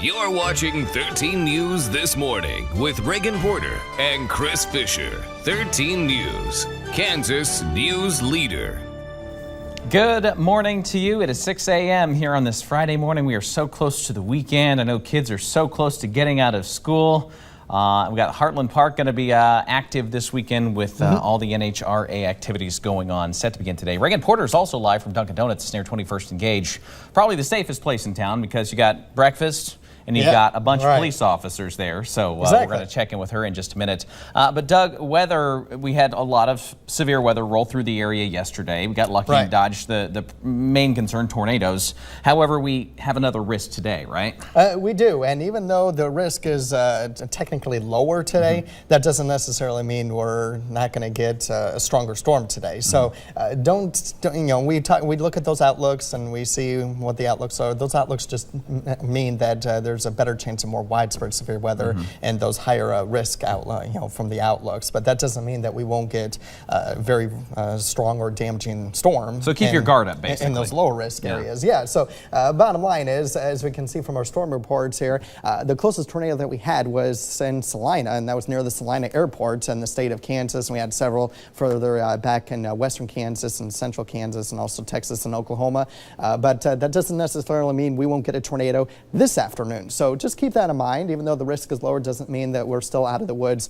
You're watching 13 News This Morning with Reagan Porter and Chris Fisher. 13 News, Kansas News Leader. Good morning to you. It is 6 a.m. here on this Friday morning. We are so close to the weekend. I know kids are so close to getting out of school. We got Heartland Park going to be active this weekend with all the NHRA activities going on, set to begin today. Reagan Porter is also live from Dunkin' Donuts near 21st and Gage. Probably the safest place in town because you got breakfast and you've got a bunch of police officers there. So we're going to check in with her in just a minute. But Doug, weather, we had a lot of severe weather roll through the area yesterday. We got lucky and dodged the main concern, tornadoes. However, we have another risk today, right? We do. And even though the risk is technically lower today, that doesn't necessarily mean we're not going to get a stronger storm today. So don't we look at those outlooks and we see what the outlooks are. Those outlooks just mean that there's a better chance of more widespread severe weather and those higher risk from the outlooks. But that doesn't mean that we won't get very strong or damaging storms. So keep your guard up, basically. In those lower risk areas. Yeah. So bottom line is, as we can see from our storm reports here, the closest tornado that we had was in Salina, and that was near the Salina Airport in the state of Kansas. And we had several further back in western Kansas and central Kansas and also Texas and Oklahoma. But that doesn't necessarily mean we won't get a tornado this afternoon. So just keep that in mind. Even though the risk is lower, doesn't mean that we're still out of the woods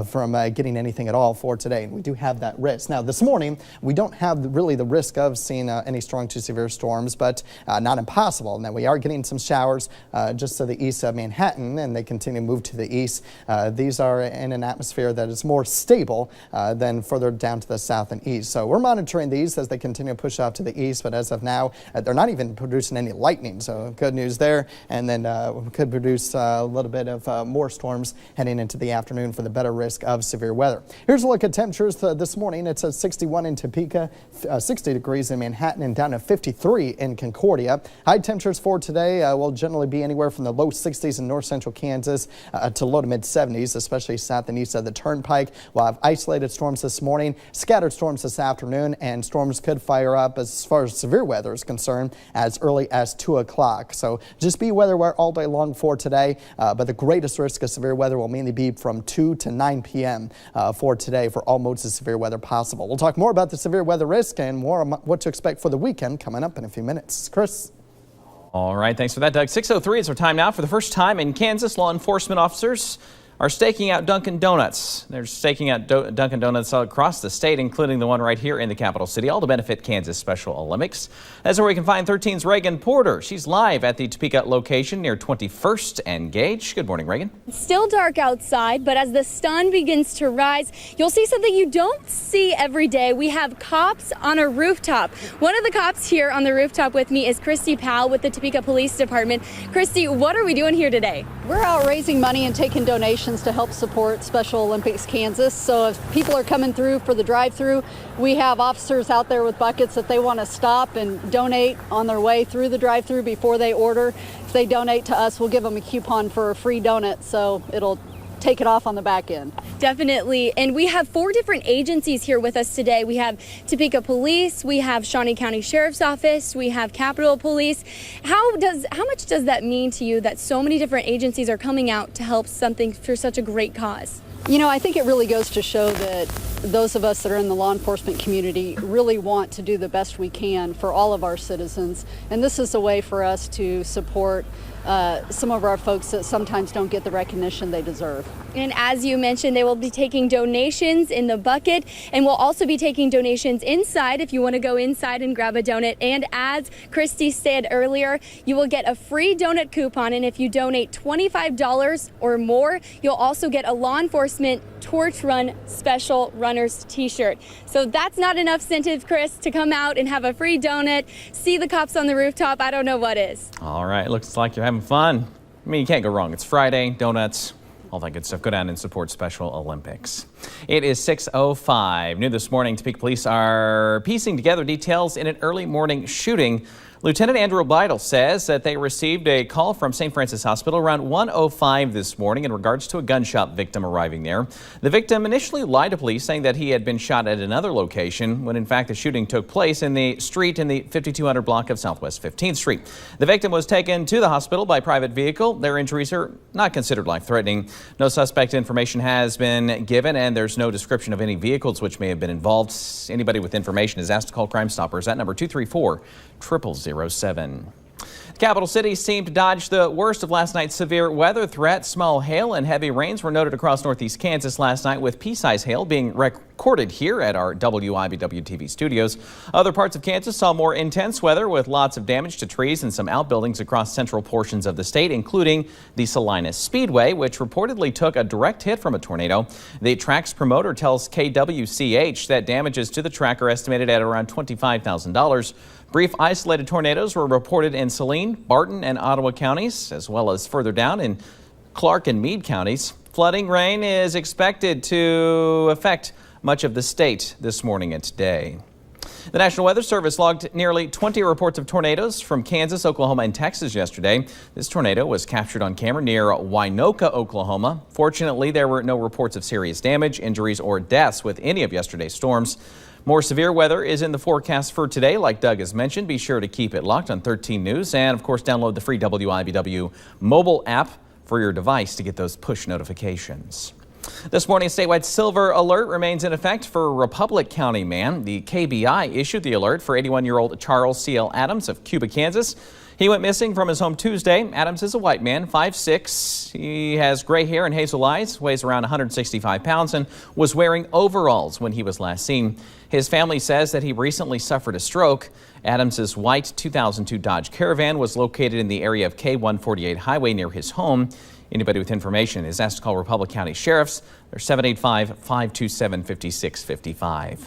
from getting anything at all for today. And we do have that risk. Now, this morning, we don't have really the risk of seeing any strong to severe storms, but not impossible. Now, we are getting some showers just to the east of Manhattan, and they continue to move to the east. These are in an atmosphere that is more stable than further down to the south and east. So we're monitoring these as they continue to push off to the east, but as of now, they're not even producing any lightning. So good news there. And then could produce a little bit of more storms heading into the afternoon for the better risk of severe weather. Here's a look at temperatures this morning. It's at 61 in Topeka, 60 degrees in Manhattan, and down to 53 in Concordia. High temperatures for today will generally be anywhere from the low 60s in north central Kansas to low to mid 70s, especially south and east of the Turnpike. We'll have isolated storms this morning, scattered storms this afternoon, and storms could fire up as far as severe weather is concerned as early as 2 o'clock. So just be weather aware all day long for today, but the greatest risk of severe weather will mainly be from 2 to 9 p.m. For today for all modes of severe weather possible. We'll talk more about the severe weather risk and more on what to expect for the weekend coming up in a few minutes. Chris? All right, thanks for that, Doug. 6:03 is our time now. For the first time in Kansas, law enforcement officers are staking out Dunkin' Donuts. They're staking out Dunkin' Donuts all across the state, including the one right here in the capital city, all to benefit Kansas Special Olympics. That's where we can find 13's Reagan Porter. She's live at the Topeka location near 21st and Gage. Good morning, Reagan. It's still dark outside, but as the sun begins to rise, you'll see something you don't see every day. We have cops on a rooftop. One of the cops here on the rooftop with me is Christy Powell with the Topeka Police Department. Christy, what are we doing here today? We're out raising money and taking donations to help support Special Olympics Kansas. So if people are coming through for the drive-through, we have officers out there with buckets that they want to stop and donate on their way through the drive-through before they order. If they donate to us, we'll give them a coupon for a free donut, so it'll take it off on the back end. Definitely. And we have 4 different agencies here with us today. We have Topeka Police, we have Shawnee County Sheriff's Office, we have Capitol Police. How much does that mean to you that so many different agencies are coming out to help something for such a great cause? You know, I think it really goes to show that those of us that are in the law enforcement community really want to do the best we can for all of our citizens. And this is a way for us to support some of our folks that sometimes don't get the recognition they deserve. And as you mentioned, they will be taking donations in the bucket, and we'll also be taking donations inside if you want to go inside and grab a donut. And as Christy said earlier, you will get a free donut coupon, and if you donate $25 or more, you'll also get a law enforcement Torch Run Special Runners t-shirt. So that's not enough incentive, Chris, to come out and have a free donut, see the cops on the rooftop. I don't know what is. All right, looks like you're having fun. I mean, you can't go wrong. It's Friday, donuts, all that good stuff. Go down and support Special Olympics. It is 6:05. New this morning, Topeka police are piecing together details in an early morning shooting Lieutenant Andrew Beidle says that they received a call from St. Francis Hospital around 1:05 this morning in regards to a gunshot victim arriving there. The victim initially lied to police, saying that he had been shot at another location, when in fact the shooting took place in the street in the 5200 block of Southwest 15th Street. The victim was taken to the hospital by private vehicle. Their injuries are not considered life-threatening. No suspect information has been given, and there's no description of any vehicles which may have been involved. Anybody with information is asked to call Crime Stoppers at number 234-0007. The capital city seemed to dodge the worst of last night's severe weather threat. Small hail and heavy rains were noted across northeast Kansas last night, with pea-size hail being recorded here at our WIBW TV studios. Other parts of Kansas saw more intense weather, with lots of damage to trees and some outbuildings across central portions of the state, including the Salina Speedway, which reportedly took a direct hit from a tornado. The track's promoter tells KWCH that damages to the track are estimated at around $25,000. Brief isolated tornadoes were reported in Saline, Barton, and Ottawa counties, as well as further down in Clark and Meade counties. Flooding rain is expected to affect much of the state this morning and today. The National Weather Service logged nearly 20 reports of tornadoes from Kansas, Oklahoma, and Texas yesterday. This tornado was captured on camera near Winoka, Oklahoma. Fortunately, there were no reports of serious damage, injuries, or deaths with any of yesterday's storms. More severe weather is in the forecast for today, like Doug has mentioned. Be sure to keep it locked on 13 News, and of course download the free WIBW mobile app for your device to get those push notifications. This morning, a statewide silver alert remains in effect for Republic County man. The KBI issued the alert for 81-year-old Charles C.L. Adams of Cuba, Kansas. He went missing from his home Tuesday. Adams is a white man, 5'6". He has gray hair and hazel eyes, weighs around 165 pounds, and was wearing overalls when he was last seen. His family says that he recently suffered a stroke. Adams's white 2002 Dodge Caravan was located in the area of K-148 highway near his home. Anybody with information is asked to call Republic County Sheriffs. They're 785-527-5655.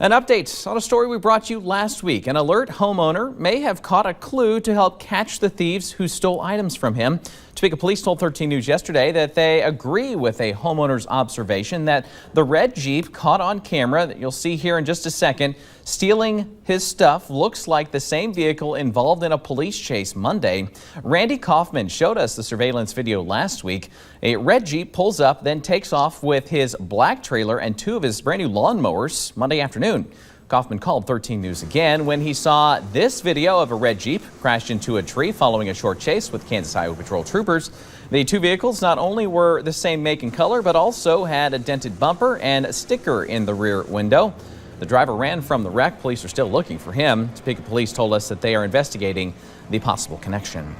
An update on a story we brought you last week. An alert homeowner may have caught a clue to help catch the thieves who stole items from him. Topeka police told 13 News yesterday that they agree with a homeowner's observation that the red Jeep caught on camera that you'll see here in just a second stealing his stuff looks like the same vehicle involved in a police chase Monday. Randy Kaufman showed us the surveillance video last week. A red Jeep pulls up, then takes off with his black trailer and two of his brand new lawnmowers Monday afternoon. Kaufman called 13 News again when he saw this video of a red Jeep crashed into a tree following a short chase with Kansas Highway Patrol troopers. The two vehicles not only were the same make and color, but also had a dented bumper and a sticker in the rear window. The driver ran from the wreck. Police are still looking for him. Topeka police told us that they are investigating the possible connection.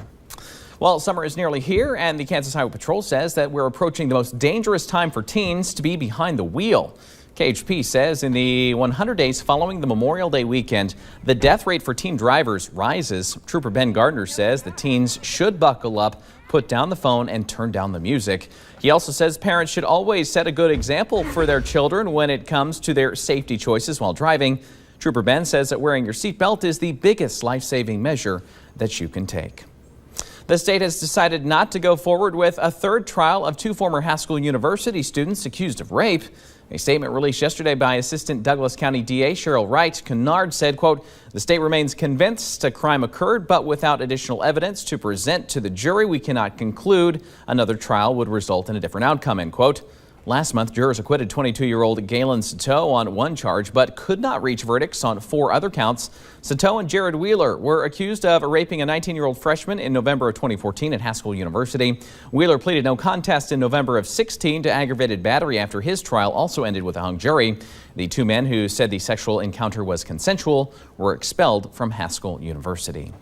Well, summer is nearly here, and the Kansas Highway Patrol says that we're approaching the most dangerous time for teens to be behind the wheel. KHP says in the 100 days following the Memorial Day weekend, the death rate for teen drivers rises. Trooper Ben Gardner says the teens should buckle up, put down the phone, and turn down the music. He also says parents should always set a good example for their children when it comes to their safety choices while driving. Trooper Ben says that wearing your seatbelt is the biggest life-saving measure that you can take. The state has decided not to go forward with a third trial of two former Haskell University students accused of rape. A statement released yesterday by Assistant Douglas County DA Cheryl Wright Kennard said, quote, "The state remains convinced a crime occurred, but without additional evidence to present to the jury, we cannot conclude another trial would result in a different outcome," end quote. Last month, jurors acquitted 22-year-old Galen Sato on one charge, but could not reach verdicts on 4 other counts. Sato and Jared Wheeler were accused of raping a 19-year-old freshman in November of 2014 at Haskell University. Wheeler pleaded no contest in November of 16 to aggravated battery after his trial also ended with a hung jury. The 2 men who said the sexual encounter was consensual were expelled from Haskell University.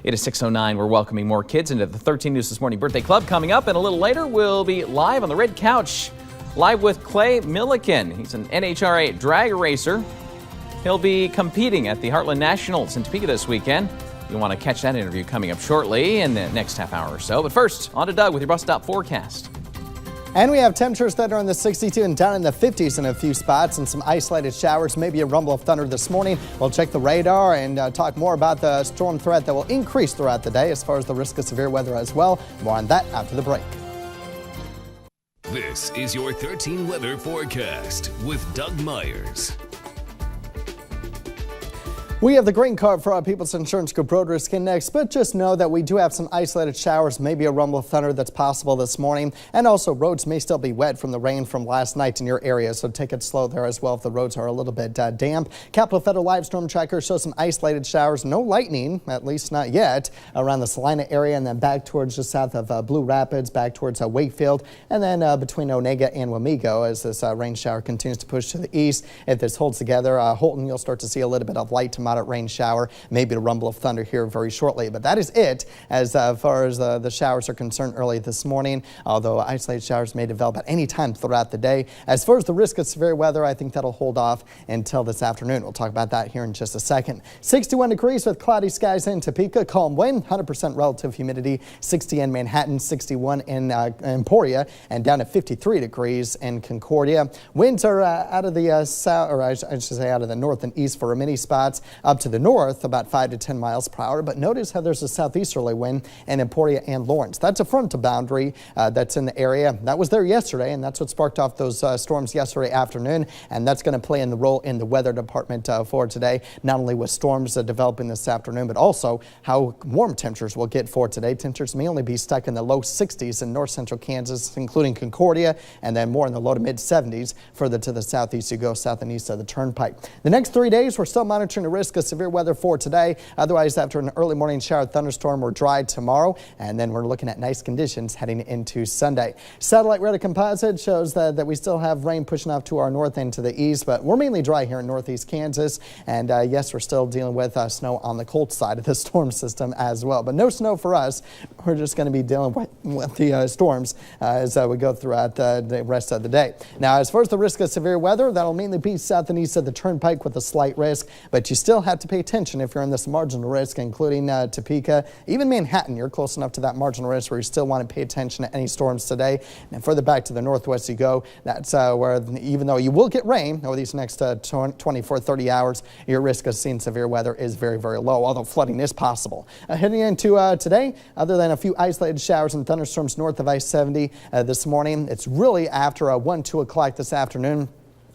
It is 6:09. We're welcoming more kids into the 13 News This Morning Birthday Club. Coming up, and a little later, we'll be live on the red couch. Live with Clay Milliken. He's an NHRA drag racer. He'll be competing at the Heartland Nationals in Topeka this weekend. You'll want to catch that interview coming up shortly in the next half hour or so. But first, on to Doug with your bus stop forecast. And we have temperatures that are in the 62 and down in the 50s in a few spots, and some isolated showers, maybe a rumble of thunder this morning. We'll check the radar and talk more about the storm threat that will increase throughout the day as far as the risk of severe weather as well. More on that after the break. This is your 13 weather forecast with Doug Myers. We have the green card for our People's Insurance Group road risk index, but just know that we do have some isolated showers, maybe a rumble of thunder that's possible this morning. And also roads may still be wet from the rain from last night in your area, so take it slow there as well if the roads are a little bit damp. Capital Federal Live Storm Tracker shows some isolated showers, no lightning, at least not yet, around the Salina area and then back towards just south of Blue Rapids, back towards Wakefield, and then between Onega and Wamego as this rain shower continues to push to the east. If this holds together, Holton, you'll start to see a little bit of light to moderate rain shower, maybe a rumble of thunder here very shortly. But that is it as far as the showers are concerned early this morning, although isolated showers may develop at any time throughout the day. As far as the risk of severe weather, I think that'll hold off until this afternoon. We'll talk about that here in just a second. 61 degrees with cloudy skies in Topeka, calm wind, 100% relative humidity, 60 in Manhattan, 61 in Emporia, and down to 53 degrees in Concordia. Winds are out of the south, or I should say out of the north and east for many spots, up to the north about 5 to 10 miles per hour. But notice how there's a southeasterly wind in Emporia and Lawrence. That's a frontal boundary that's in the area. That was there yesterday, and that's what sparked off those storms yesterday afternoon. And that's going to play in the role in the weather department for today, not only with storms developing this afternoon, but also how warm temperatures will get for today. Temperatures may only be stuck in the low 60s in north central Kansas, including Concordia, and then more in the low to mid 70s further to the southeast you go, south and east of the turnpike. The next 3 days, we're still monitoring the risk of severe weather for today. Otherwise, after an early morning shower thunderstorm, we're dry tomorrow, and then we're looking at nice conditions heading into Sunday. Satellite radar composite shows that we still have rain pushing off to our north and to the east, but we're mainly dry here in northeast Kansas. And yes, we're still dealing with snow on the cold side of the storm system as well, but no snow for us. We're just going to be dealing with the storms as we go throughout the rest of the day. Now, as far as the risk of severe weather, that'll mainly be south and east of the turnpike with a slight risk, but you still have to pay attention if you're in this marginal risk, including Topeka, even Manhattan. You're close enough to that marginal risk where you still want to pay attention to any storms today. And further back to the northwest you go, that's where even though you will get rain over these next 24, 30 hours, your risk of seeing severe weather is very, very low, although flooding is possible. Heading into today, other than a few isolated showers and thunderstorms north of I-70 this morning, it's really after 1, 2 o'clock this afternoon.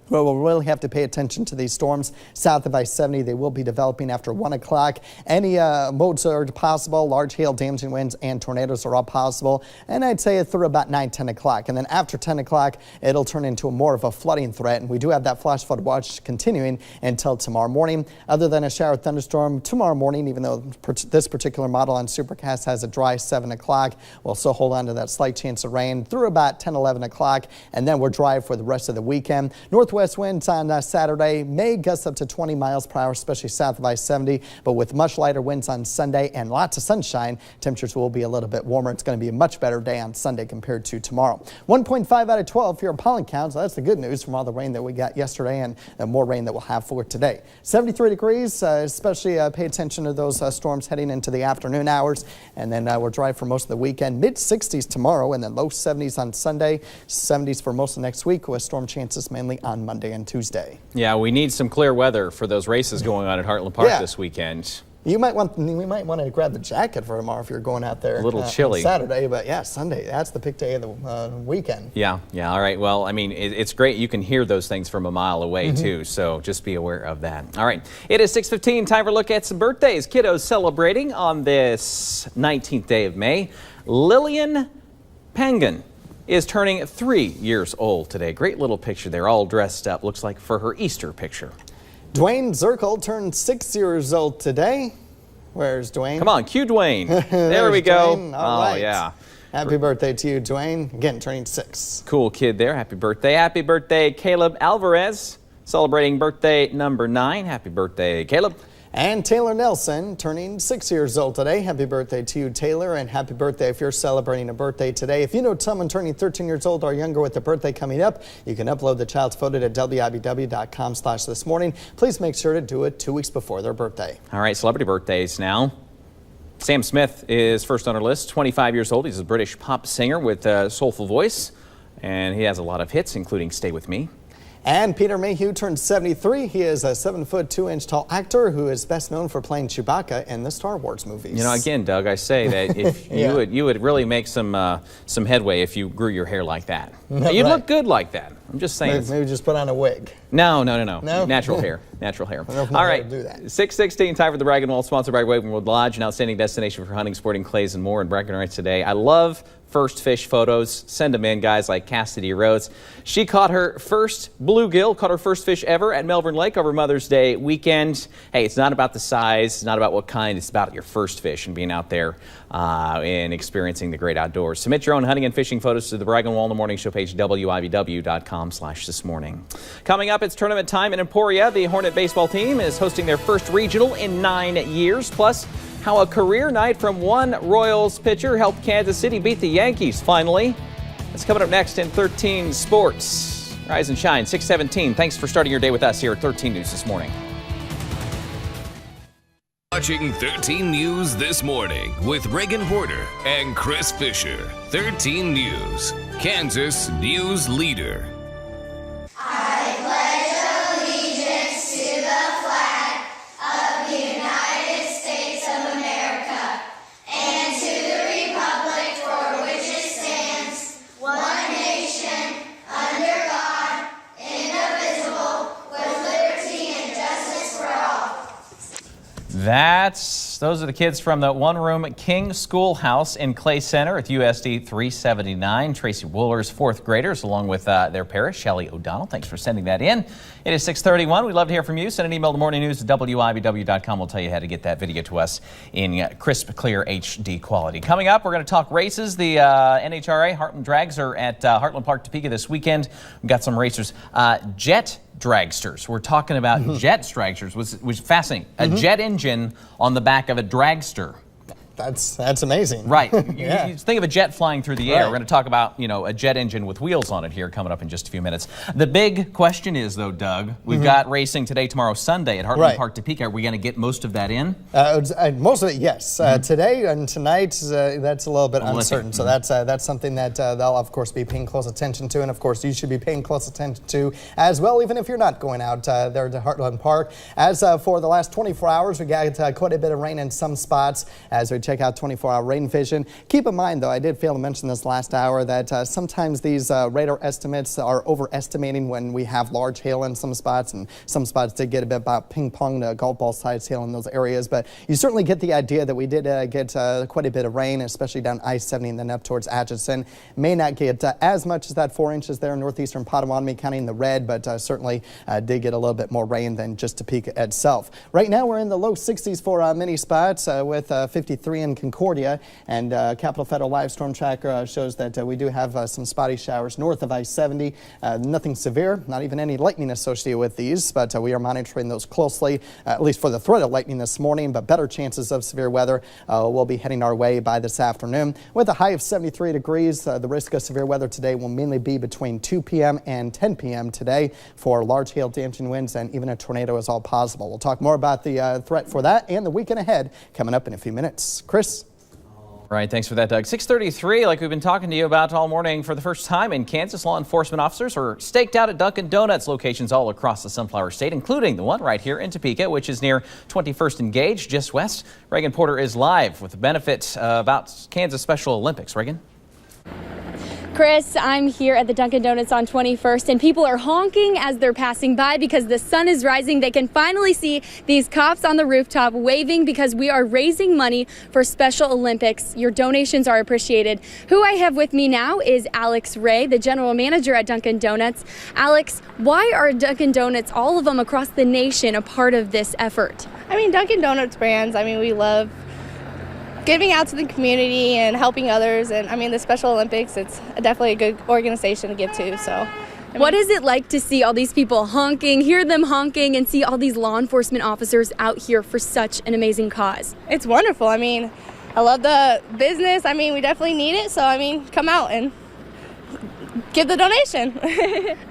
Well, we'll really have to pay attention to these storms south of I-70. They will be developing after 1 o'clock. Any modes are possible. Large hail, damaging winds, and tornadoes are all possible. And I'd say through about 9, 10 o'clock. And then after 10 o'clock, it'll turn into more of a flooding threat. And we do have that flash flood watch continuing until tomorrow morning. Other than a shower thunderstorm tomorrow morning, even though this particular model on Supercast has a dry 7 o'clock, we'll still hold on to that slight chance of rain through about 10, 11 o'clock. And then we're dry for the rest of the weekend. Northwest winds on Saturday may gust up to 20 miles per hour, especially south of I-70, but with much lighter winds on Sunday and lots of sunshine, temperatures will be a little bit warmer. It's going to be a much better day on Sunday compared to tomorrow. 1.5 out of 12 for your pollen count, so that's the good news from all the rain that we got yesterday and more rain that we'll have for today. 73 degrees, especially pay attention to those storms heading into the afternoon hours, and then we're dry for most of the weekend. Mid-60s tomorrow and then low 70s on Sunday, 70s for most of next week with storm chances mainly on Monday and Tuesday. Yeah, we need some clear weather for those races going on at Heartland Park this weekend. We might want to grab the jacket for tomorrow if you're going out there. A little chilly. Saturday, but yeah, Sunday. That's the pick day of the weekend. Yeah. All right. Well, I mean, it's great. You can hear those things from a mile away, too. So just be aware of that. All right. It is 6:15. Time for a look at some birthdays. Kiddos celebrating on this 19th day of May. Lillian Pangan is turning 3 years old today. Great little picture there, all dressed up. Looks like for her Easter picture. Dwayne Zirkle turned 6 years old today. Where's Dwayne? Come on, cue Dwayne. There we go. Dwayne. All right. Yeah. Happy birthday to you, Dwayne. Again, turning 6. Cool kid there. Happy birthday. Happy birthday, Caleb Alvarez. Celebrating birthday number 9. Happy birthday, Caleb. And Taylor Nelson turning 6 years old today. Happy birthday to you, Taylor, and happy birthday if you're celebrating a birthday today. If you know someone turning 13 years old or younger with a birthday coming up, you can upload the child's photo to WIBW.com/thismorning. Please make sure to do it 2 weeks before their birthday. All right, celebrity birthdays now. Sam Smith is first on our list, 25 years old. He's a British pop singer with a soulful voice, and he has a lot of hits, including Stay With Me. And Peter Mayhew turned 73. He is a 7'2" tall actor who is best known for playing Chewbacca in the Star Wars movies. You know, again, Doug, I say that if you would really make some headway if you grew your hair like that. You'd look good like that. I'm just saying. Maybe just put on a wig. No. Natural hair. Natural hair. All right. 6:16, time for the Bragg & Wolf, sponsored by Wavenwood Lodge, an outstanding destination for hunting, sporting clays, and more in Breckenridge today. I love first fish photos. Send them in, guys, like Cassidy Rhodes. She caught her first bluegill, caught her first fish ever at Melbourne Lake over Mother's Day weekend. Hey, it's not about the size, it's not about what kind, it's about your first fish and being out there and experiencing the great outdoors. Submit your own hunting and fishing photos to the Bragg & Wolf in the Morning Show page, WIBW.com/thismorning. Coming up, it's tournament time in Emporia. The Hornet baseball team is hosting their first regional in 9 years. Plus, how a career night from one Royals pitcher helped Kansas City beat the Yankees finally. That's coming up next in 13 Sports. Rise and shine, 6:17. Thanks for starting your day with us here at 13 News this morning. Watching 13 News This Morning with Reagan Porter and Chris Fisher. 13 News, Kansas news leader. I pledge allegiance to the flag of the United States of America and to the republic for which it stands, one nation, under God, indivisible, with liberty and justice for all. Those are the kids from the one-room King Schoolhouse in Clay Center at USD 379. Tracy Wooler's fourth graders, along with their parent, Shelly O'Donnell. Thanks for sending that in. It is 6:31. We'd love to hear from you. Send an email to morningnews@WIBW.com. We'll tell you how to get that video to us in crisp, clear HD quality. Coming up, we're going to talk races. The NHRA Heartland Drags are at Heartland Park, Topeka this weekend. We've got some racers. Jet dragsters. We're talking about jet dragsters, which is fascinating. A jet engine on the back of a dragster. That's amazing. Right. You think of a jet flying through the air. We're going to talk about, a jet engine with wheels on it here coming up in just a few minutes. The big question is, though, Doug, we've got racing today, tomorrow, Sunday at Heartland Park, Topeka. Are we going to get most of that in? Most of it, yes. Today and tonight, that's a little bit uncertain. So that's something that they'll, of course, be paying close attention to. And, of course, you should be paying close attention to as well, even if you're not going out there to Heartland Park. As for the last 24 hours, we got quite a bit of rain in some spots as we check out 24-hour rain vision. Keep in mind, though, I did fail to mention this last hour, that sometimes these radar estimates are overestimating when we have large hail in some spots, and some spots did get a bit about ping-pong to golf ball size hail in those areas. But you certainly get the idea that we did get quite a bit of rain, especially down I-70 and then up towards Atchison. May not get as much as that 4 inches there in northeastern Potawatomi County in the red, but certainly did get a little bit more rain than just Topeka itself. Right now, we're in the low 60s for many spots with 53 in Concordia, and Capital Federal Live Storm Tracker shows that we do have some spotty showers north of I-70. Nothing severe, not even any lightning associated with these, but we are monitoring those closely, at least for the threat of lightning this morning, but better chances of severe weather will be heading our way by this afternoon. With a high of 73 degrees, the risk of severe weather today will mainly be between 2 p.m. and 10 p.m. today for large hail, damaging winds, and even a tornado is all possible. We'll talk more about the threat for that and the weekend ahead coming up in a few minutes. Chris? Right, thanks for that, Doug. 6:33, like we've been talking to you about all morning, for the first time in Kansas, law enforcement officers are staked out at Dunkin' Donuts locations all across the Sunflower State, including the one right here in Topeka, which is near 21st and Gage, just west. Reagan Porter is live with the benefit about Kansas Special Olympics. Reagan? Chris, I'm here at the Dunkin' Donuts on 21st, and people are honking as they're passing by because the sun is rising. They can finally see these cops on the rooftop waving because we are raising money for Special Olympics. Your donations are appreciated. Who I have with me now is Alex Ray, the general manager at Dunkin' Donuts. Alex, why are Dunkin' Donuts, all of them across the nation, a part of this effort? Dunkin' Donuts brands, we love giving out to the community and helping others, and the Special Olympics, it's definitely a good organization to give to. So what is it like to see all these people honking, hear them honking, and see all these law enforcement officers out here for such an amazing cause? It's wonderful. I love the business. We definitely need it, so come out and give the donation.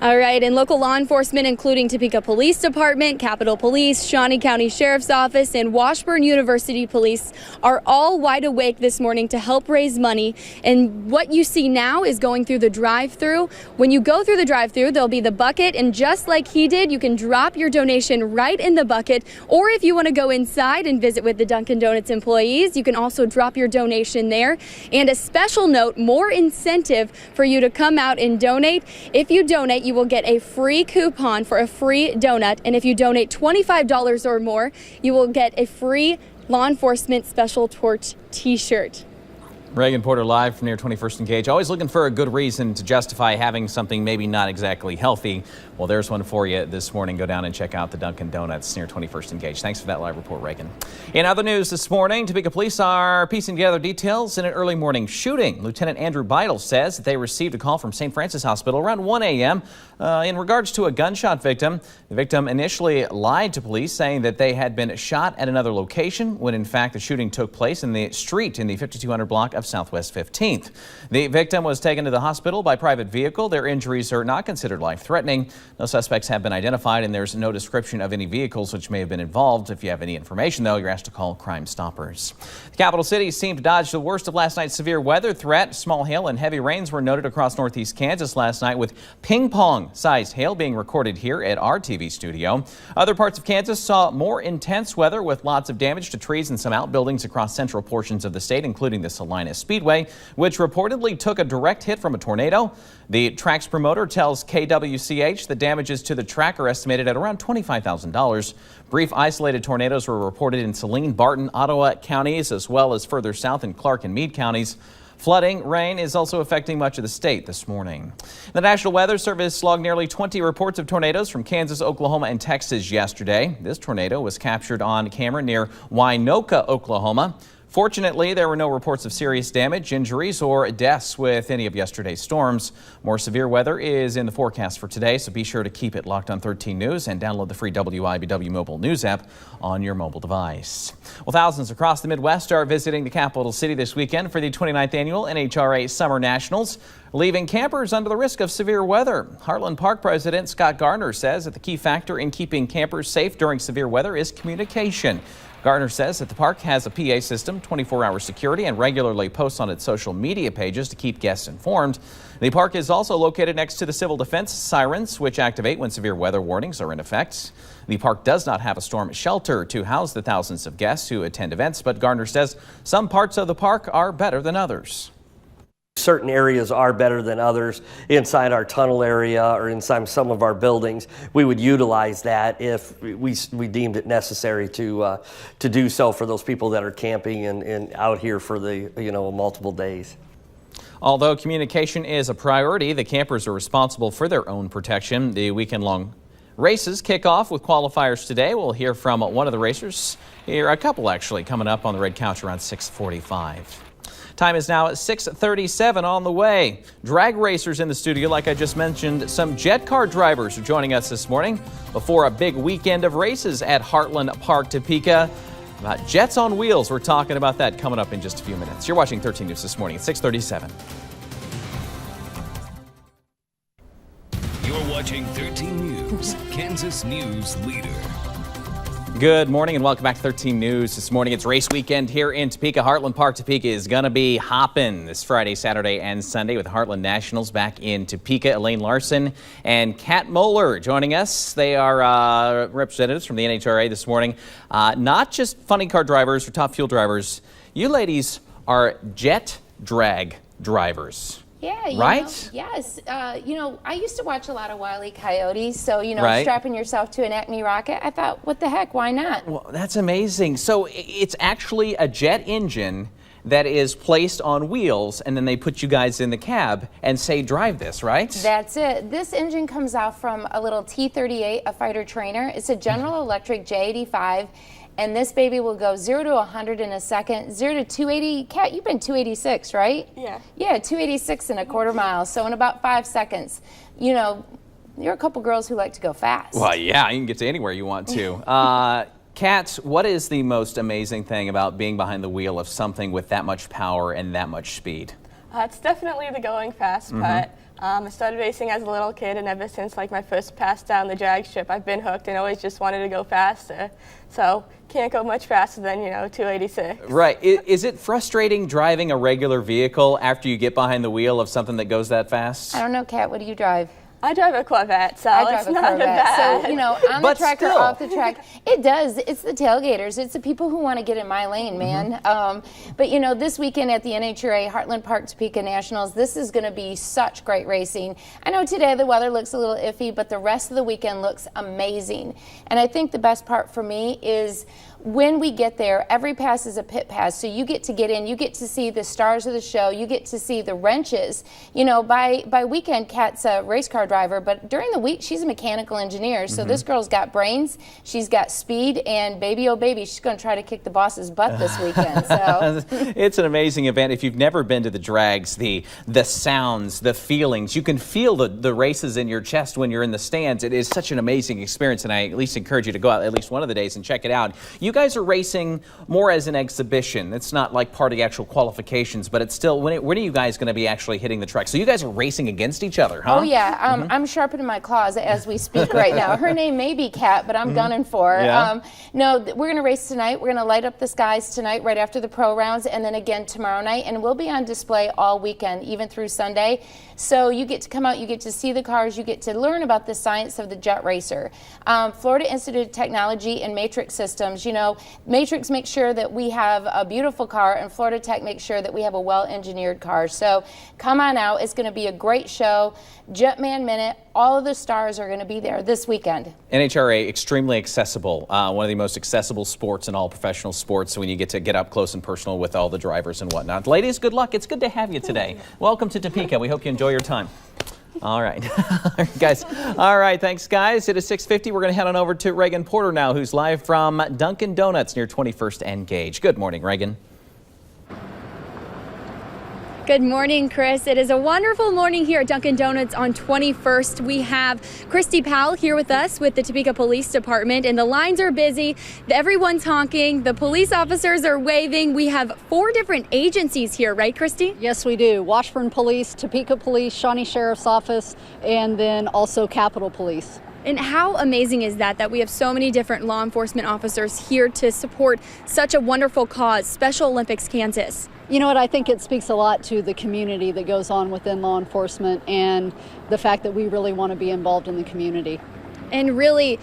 All right, and local law enforcement, including Topeka Police Department, Capitol Police, Shawnee County Sheriff's Office, and Washburn University Police are all wide awake this morning to help raise money. And what you see now is going through the drive-thru. When you go through the drive-thru, there'll be the bucket, and just like he did, you can drop your donation right in the bucket. Or if you want to go inside and visit with the Dunkin' Donuts employees, you can also drop your donation there. And a special note, more incentive for you to come out and donate. If you donate, you will get a free coupon for a free donut. And if you donate $25 or more, you will get a free law enforcement special torch t-shirt. Reagan Porter live from near 21st and Gage. Always looking for a good reason to justify having something maybe not exactly healthy. Well, there's one for you this morning. Go down and check out the Dunkin' Donuts near 21st and Gage. Thanks for that live report, Reagan. In other news this morning, Topeka police are piecing together details in an early morning shooting. Lieutenant Andrew Beidel says that they received a call from St. Francis Hospital around 1 a.m. In regards to a gunshot victim. The victim initially lied to police, saying that they had been shot at another location, when in fact the shooting took place in the street in the 5200 block of Southwest 15th. The victim was taken to the hospital by private vehicle. Their injuries are not considered life-threatening. No suspects have been identified, and there's no description of any vehicles which may have been involved. If you have any information, though, you're asked to call Crime Stoppers. The capital city seemed to dodge the worst of last night's severe weather threat. Small hail and heavy rains were noted across northeast Kansas last night, with ping-pong-sized hail being recorded here at our TV studio. Other parts of Kansas saw more intense weather, with lots of damage to trees and some outbuildings across central portions of the state, including the Salina Speedway, which reportedly took a direct hit from a tornado. The track's promoter tells KWCH the damages to the track are estimated at around $25,000. Brief isolated tornadoes were reported in Saline, Barton, Ottawa counties, as well as further south in Clark and Meade counties. Flooding rain is also affecting much of the state this morning. The National Weather Service logged nearly 20 reports of tornadoes from Kansas, Oklahoma, and Texas yesterday. This tornado was captured on camera near Winoka, Oklahoma. Fortunately, there were no reports of serious damage, injuries, or deaths with any of yesterday's storms. More severe weather is in the forecast for today, so be sure to keep it locked on 13 News and download the free WIBW mobile news app on your mobile device. Well, thousands across the Midwest are visiting the capital city this weekend for the 29th annual NHRA Summer Nationals, leaving campers under the risk of severe weather. Heartland Park President Scott Gardner says that the key factor in keeping campers safe during severe weather is communication. Gardner says that the park has a PA system, 24-hour security, and regularly posts on its social media pages to keep guests informed. The park is also located next to the civil defense sirens, which activate when severe weather warnings are in effect. The park does not have a storm shelter to house the thousands of guests who attend events, but Gardner says some parts of the park are better than others. Certain areas are better than others. Inside our tunnel area or inside some of our buildings, we would utilize that if we deemed it necessary to do so for those people that are camping and out here for the multiple days. Although communication is a priority, the campers are responsible for their own protection. The weekend-long races kick off with qualifiers today. We'll hear from one of the racers here, a couple actually, coming up on the red couch around 6:45. Time is now at 6:37 on the way. Drag racers in the studio, like I just mentioned. Some jet car drivers are joining us this morning before a big weekend of races at Heartland Park, Topeka. About jets on wheels. We're talking about that coming up in just a few minutes. You're watching 13 News this morning at 6:37. You're watching 13 News, Kansas News Leader. Good morning and welcome back to 13 News. This morning it's race weekend here in Topeka. Heartland Park Topeka is going to be hopping this Friday, Saturday, and Sunday with Heartland Nationals back in Topeka. Elaine Larson and Kat Moeller joining us. They are representatives from the NHRA this morning. Not just funny car drivers or top fuel drivers. You ladies are jet drag drivers. Yeah, right? Yes. I used to watch a lot of Wile E. Coyotes, so, Right. strapping yourself to an Acme rocket, I thought, what the heck, why not? Well, that's amazing. So it's actually a jet engine that is placed on wheels, and then they put you guys in the cab and say, drive this, right? That's it. This engine comes out from a little T-38, a fighter trainer. It's a General Electric J85. And this baby will go 0 to 100 in a second, 0 to 280. Kat, you've been 286, right? Yeah. Yeah, 286 in a quarter mile. So in about 5 seconds, you're a couple girls who like to go fast. Well, yeah, you can get to anywhere you want to. Kat, what is the most amazing thing about being behind the wheel of something with that much power and that much speed? It's definitely the going fast, but I started racing as a little kid, and ever since like my first pass down the drag strip, I've been hooked and always just wanted to go faster. So can't go much faster than 286. Right. Is it frustrating driving a regular vehicle after you get behind the wheel of something that goes that fast? I don't know, Kat, what do you drive? I drive a Corvette, so I drive it's a not Corvette. bad. So, on the track or off the track, it does. It's the tailgaters. It's the people who want to get in my lane, man. But, this weekend at the NHRA Heartland Park Topeka Nationals, this is going to be such great racing. I know today the weather looks a little iffy, but the rest of the weekend looks amazing. And I think the best part for me is when we get there, every pass is a pit pass, so you get to get in, you get to see the stars of the show, you get to see the wrenches. By weekend, Kat's a race car driver, but during the week, she's a mechanical engineer, so this girl's got brains, she's got speed, and baby, oh baby, she's going to try to kick the boss's butt this weekend. So it's an amazing event. If you've never been to the drags, the sounds, the feelings, you can feel the races in your chest when you're in the stands. It is such an amazing experience, and I at least encourage you to go out at least one of the days and check it out. You guys are racing more as an exhibition. It's not like part of the actual qualifications, but it's still, when are you guys going to be actually hitting the track? So you guys are racing against each other, huh? Oh, yeah. I'm sharpening my claws as we speak right now. Her name may be Kat, but I'm gunning for her. Yeah. No, we're going to race tonight. We're going to light up the skies tonight right after the pro rounds, and then again tomorrow night, and we'll be on display all weekend, even through Sunday. So you get to come out, you get to see the cars, you get to learn about the science of the jet racer. Florida Institute of Technology and Matrix Systems, Matrix makes sure that we have a beautiful car, and Florida Tech makes sure that we have a well-engineered car. So come on out. It's going to be a great show. Jetman Minute, all of the stars are going to be there this weekend. NHRA, extremely accessible. One of the most accessible sports in all professional sports when you get to get up close and personal with all the drivers and whatnot. Ladies, good luck. It's good to have you today. Welcome to Topeka. We hope you enjoy your time. All right, guys. All right, thanks, guys. It is 6:50. We're going to head on over to Reagan Porter now, who's live from Dunkin' Donuts near 21st and Gage. Good morning, Reagan. Good morning, Chris. It is a wonderful morning here at Dunkin' Donuts on 21st. We have Christy Powell here with us with the Topeka Police Department, and the lines are busy. Everyone's honking. The police officers are waving. We have 4 different agencies here, right, Christy? Yes, we do. Washburn Police, Topeka Police, Shawnee Sheriff's Office, and then also Capitol Police. And how amazing is that we have so many different law enforcement officers here to support such a wonderful cause, Special Olympics Kansas? You know what, I think it speaks a lot to the community that goes on within law enforcement and the fact that we really want to be involved in the community. And really,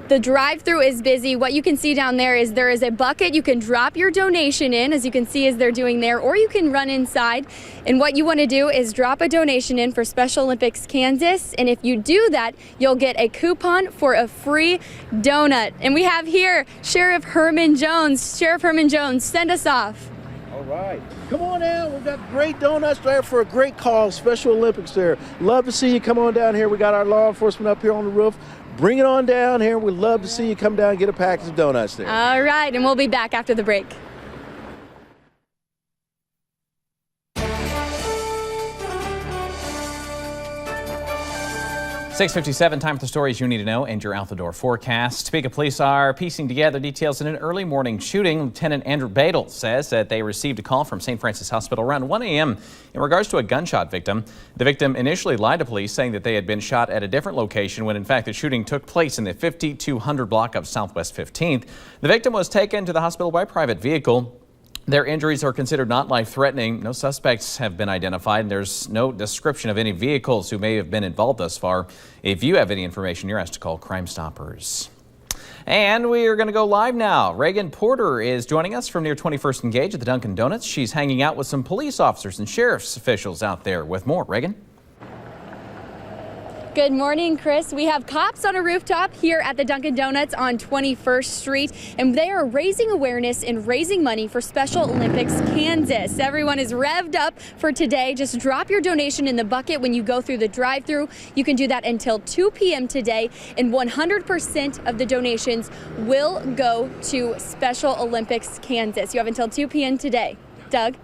the drive-through is busy. What you can see down there is a bucket you can drop your donation in, as you can see as they're doing there, or you can run inside. And what you want to do is drop a donation in for Special Olympics Kansas. And if you do that, you'll get a coupon for a free donut. And we have here Sheriff Herman Jones. Sheriff Herman Jones, send us off. All right. Come on down. We've got great donuts there for a great cause, Special Olympics there. Love to see you come on down here. We got our law enforcement up here on the roof. Bring it on down here. We'd love to see you come down and get a package of donuts there. All right, and we'll be back after the break. .657, time for the stories you need to know and your out-the-door forecast. Topeka police are piecing together details in an early morning shooting. Lieutenant Andrew Badel says that they received a call from St. Francis Hospital around 1 a.m. in regards to a gunshot victim. The victim initially lied to police, saying that they had been shot at a different location when in fact the shooting took place in the 5200 block of Southwest 15th. The victim was taken to the hospital by private vehicle. Their injuries are considered not life-threatening. No suspects have been identified, and there's no description of any vehicles who may have been involved thus far. If you have any information, you're asked to call Crime Stoppers. And we are going to go live now. Reagan Porter is joining us from near 21st and Gage at the Dunkin' Donuts. She's hanging out with some police officers and sheriff's officials out there with more. Reagan? Good morning, Chris. We have cops on a rooftop here at the Dunkin' Donuts on 21st Street, and they are raising awareness and raising money for Special Olympics Kansas. Everyone is revved up for today. Just drop your donation in the bucket when you go through the drive-thru. You can do that until 2 p.m. today, and 100% of the donations will go to Special Olympics Kansas. You have until 2 p.m. today. Doug?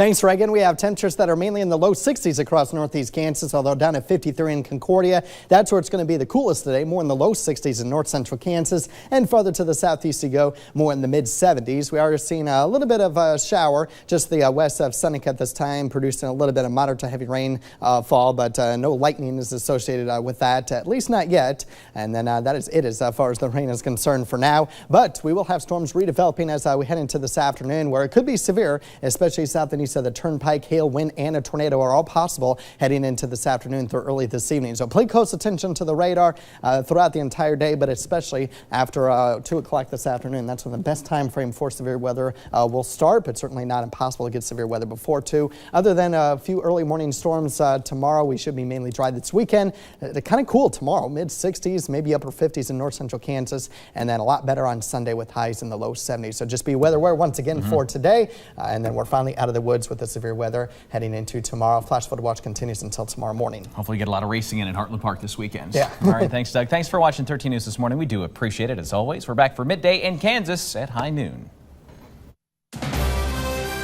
Thanks, Reagan. We have temperatures that are mainly in the low 60s across northeast Kansas, although down at 53 in Concordia. That's where it's going to be the coolest today, more in the low 60s in north central Kansas. And farther to the southeast you go, more in the mid 70s. We are seeing a little bit of a shower just the west of Seneca at this time, producing a little bit of moderate to heavy rain fall, but no lightning is associated with that, at least not yet. And then that is it as far as the rain is concerned for now. But we will have storms redeveloping as we head into this afternoon, where it could be severe, especially south and east of the Turnpike. Hail, wind, and a tornado are all possible heading into this afternoon through early this evening. So pay close attention to the radar throughout the entire day, but especially after 2 o'clock this afternoon. That's when the best time frame for severe weather will start, but certainly not impossible to get severe weather before 2. Other than a few early morning storms tomorrow, we should be mainly dry this weekend. Kind of cool tomorrow, mid 60s, maybe upper 50s in north central Kansas, and then a lot better on Sunday with highs in the low 70s. So just be weather aware once again for today, and then we're finally out of the woods with the severe weather heading into tomorrow. Flash photo watch continues until tomorrow morning. Hopefully get a lot of racing in at Heartland Park this weekend. Yeah. All right, thanks, Doug. Thanks for watching 13 News this morning. We do appreciate it as always. We're back for midday in Kansas at high noon.